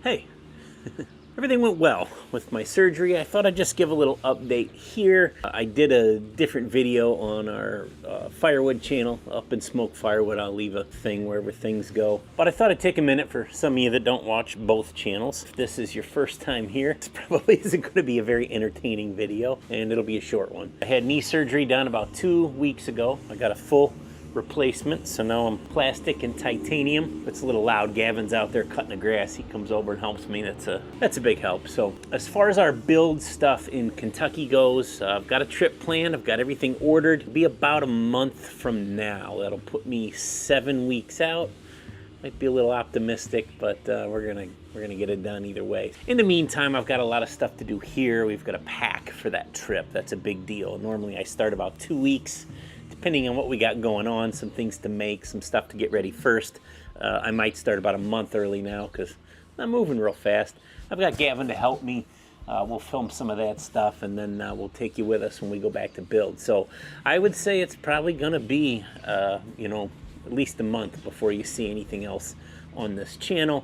Hey, everything went well with my surgery. I thought I'd just give a little update here. I did a different video on our firewood channel, Up and Smoke Firewood. I'll leave a thing wherever things go. But I thought I'd take a minute for some of you that don't watch both channels. If this is your first time here, this probably isn't going to be a very entertaining video, and it'll be a short one. I had knee surgery done about 2 weeks ago. I got a full replacement, so now I'm plastic and titanium. It's a little loud. Gavin's out there cutting the grass. He comes over and helps me. That's a big help. So as far as our build stuff in Kentucky goes, I've got a trip planned. I've got everything ordered. It'll be about a month from now. That'll put me 7 weeks out. Might be a little optimistic, but we're gonna get it done either way. In the meantime, I've got a lot of stuff to do here. We've got to pack for that trip. That's a big deal. Normally I start about 2 weeks. Depending on what we got going on, some things to make, some stuff to get ready first. I might start about a month early now because I'm moving real fast. I've got Gavin to help me. We'll film some of that stuff, and then we'll take you with us when we go back to build. So I would say it's probably going to be, at least a month before you see anything else on this channel.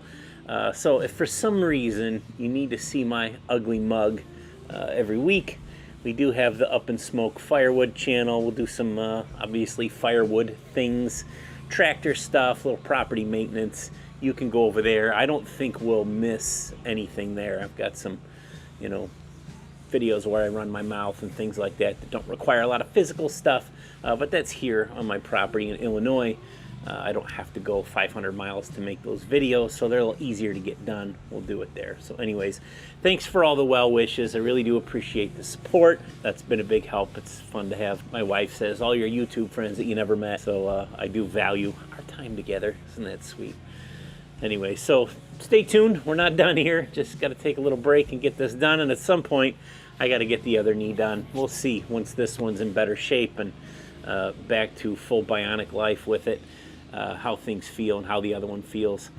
So if for some reason you need to see my ugly mug every week, we do have the Up and Smoke Firewood channel. We'll do some, obviously, firewood things, tractor stuff, little property maintenance. You can go over there. I don't think we'll miss anything there. I've got some, videos where I run my mouth and things like that that don't require a lot of physical stuff, but that's here on my property in Illinois. I don't have to go 500 miles to make those videos, so they're a little easier to get done. We'll do it there. So anyways, thanks for all the well wishes. I really do appreciate the support. That's been a big help. It's fun to have, my wife says, all your YouTube friends that you never met. So I do value our time together. Isn't that sweet? Anyway, so stay tuned. We're not done here. Just got to take a little break and get this done. And at some point, I got to get the other knee done. We'll see once this one's in better shape and back to full bionic life with it. How things feel and how the other one feels,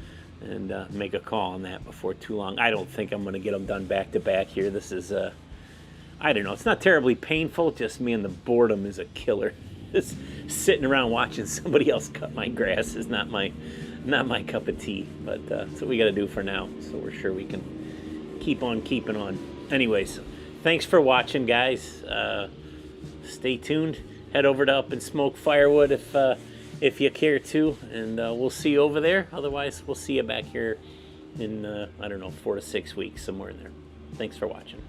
and make a call on that before too long. I don't think I'm going to get them done back to back here. This is, I don't know, it's not terribly painful, just me, and the boredom is a killer. Just sitting around watching somebody else cut my grass is not my cup of tea, but that's what we got to do for now, so we're sure we can keep on keeping on. Anyways, thanks for watching, guys. Stay tuned. Head over to Up and Smoke Firewood if you care to, and we'll see you over there. Otherwise, we'll see you back here in, I don't know, 4 to 6 weeks, somewhere in there. Thanks for watching.